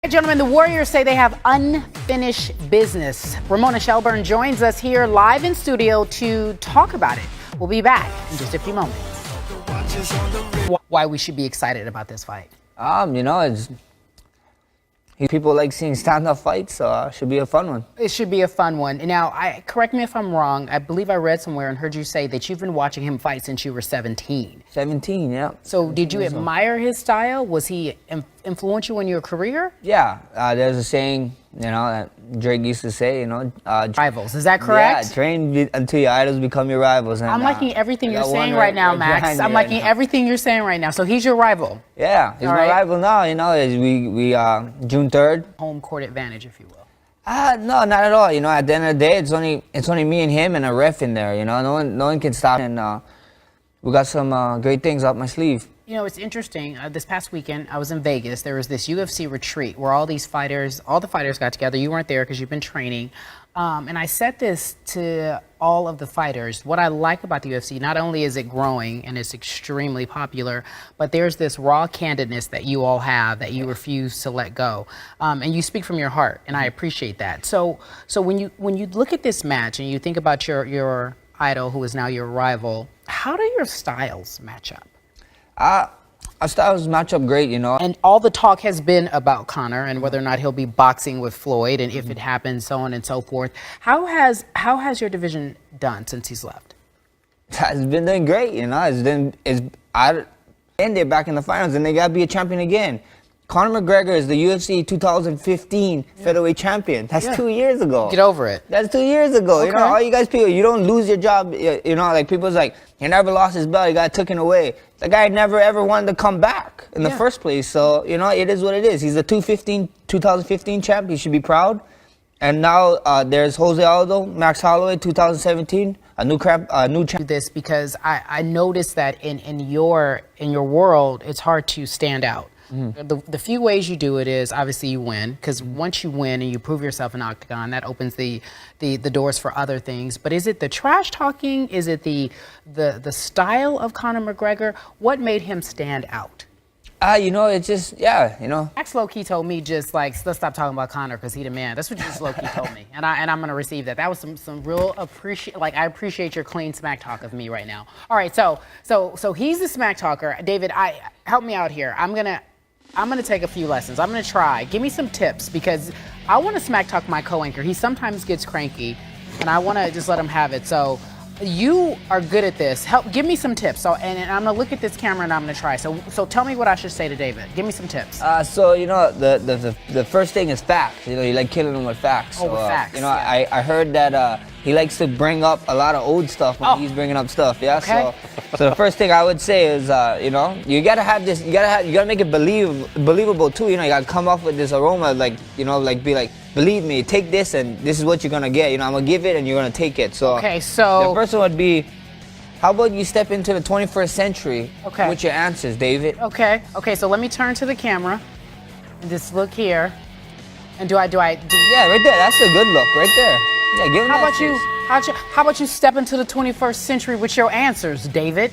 Hey, gentlemen, the Warriors say they have unfinished business. Ramona Shelburne joins us here live in studio to talk about it. We'll be back in just a few moments. Why we should be excited about this fight? People like seeing stand-up fights, so it should be a fun one. It should be a fun one. Now, correct me if I'm wrong. I believe I read somewhere and heard you say that you've been watching him fight since you were 17. 17, yeah. So did you admire his style? Was he influential in your career? Yeah, there's a saying, that Drake used to say, rivals. Is that correct? Yeah, train until your idols become your rivals. And, I'm liking everything you're saying right now, Max. I'm liking everything you're saying right now. So he's your rival. Yeah, he's my rival now. We June 3rd. Home court advantage, if you will. No, not at all. At the end of the day, it's only me and him and a ref in there. No one can stop. And we got some great things up my sleeve. It's interesting. This past weekend, I was in Vegas. There was this UFC retreat where all the fighters got together. You weren't there because you've been training. And I said this to all of the fighters. What I like about the UFC, not only is it growing and it's extremely popular, but there's this raw candidness that you all have that you refuse to let go. And you speak from your heart, and I appreciate that. So when you look at this match and you think about your idol, who is now your rival, how do your styles match up? Our styles match up great, And all the talk has been about Conor and whether or not he'll be boxing with Floyd, and if it happens, so on and so forth. How has your division done since he's left? It's been doing great, and they're back in the finals, and they gotta be a champion again. Conor McGregor is the UFC 2015 featherweight champion. That's 2 years ago. Get over it. That's 2 years ago. Okay. All you guys people, you don't lose your job. Like people's like, he never lost his belt. He got taken away. The guy never ever wanted to come back in the first place. So, it is what it is. He's the 2015 champ. He should be proud. And now there's Jose Aldo, Max Holloway, 2017, a new champ. This because I noticed that in your world, it's hard to stand out. The few ways you do it is obviously you win, because once you win and you prove yourself in octagon, that opens the doors for other things. But is it the trash talking? Is it the style of Conor McGregor? What made him stand out? It's just, Max low-key told me just like, let's stop talking about Conor because he the man. That's what you just low-key told me. And I'm going to receive that. That was some real I appreciate your clean smack talk of me right now. All right, so he's the smack talker. David, help me out here. I'm gonna take a few lessons. I'm gonna try. Give me some tips, because I want to smack talk my co-anchor. He sometimes gets cranky, and I want to just let him have it. So you are good at this. Give me some tips. So and I'm gonna look at this camera and I'm gonna try. So tell me what I should say to David. Give me some tips. The first thing is facts. You like killing them with facts. With facts. I heard that he likes to bring up a lot of old stuff when he's bringing up stuff. Yeah. Okay. So the first thing I would say is you gotta have this. You gotta make it believable too. You gotta come up with this aroma, be like, believe me, take this and this is what you're gonna get. I'm gonna give it and you're gonna take it. So the first one would be, how about you step into the 21st century with your answers, David? Okay, so let me turn to the camera and just look here. And do I? Yeah, right there. That's a good look, right there. Yeah, give him How about you step into the 21st century with your answers, David?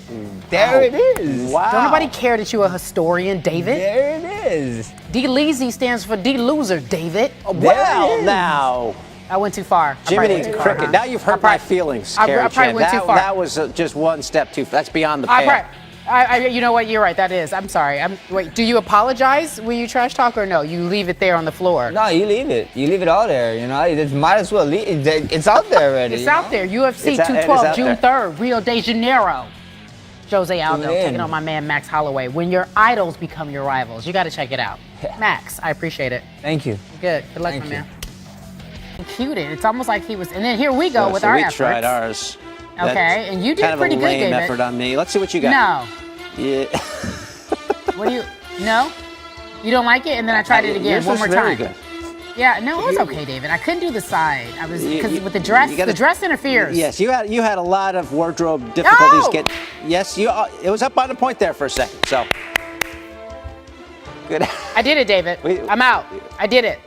There it is. Wow. Don't nobody care that you're a historian, David? There it is. D-Leezy stands for D-Loser, David. Well, now. I went too far. Jiminy Cricket, now you've hurt my feelings, Cari Champion. Went too far. That was just one step too far. That's beyond the pale. You know what? You're right. That is. I'm sorry. Wait, do you apologize when you trash talk, or no? You leave it there on the floor? No, you leave it. You leave it all there. It might as well leave. It's out there already. It's out there. UFC 212, June 3rd, Rio de Janeiro. Jose Aldo taking on my man Max Holloway. When your idols become your rivals, you got to check it out. Max, I appreciate it. Thank you. Good luck, my man. Cute. It's almost like he was. And then here we go with our efforts. We tried ours. Okay, and you did pretty good, David. Kind of a lame effort on me. Let's see what you got. No. Yeah. What do you? No. You don't like it? And then I tried it again one more time. Good. Yeah, no, it was okay, David. I couldn't do the side. I was because with the dress interferes. Yes, you had a lot of wardrobe difficulties. Yes, it was up on the point there for a second. So good. I did it, David. I'm out. I did it.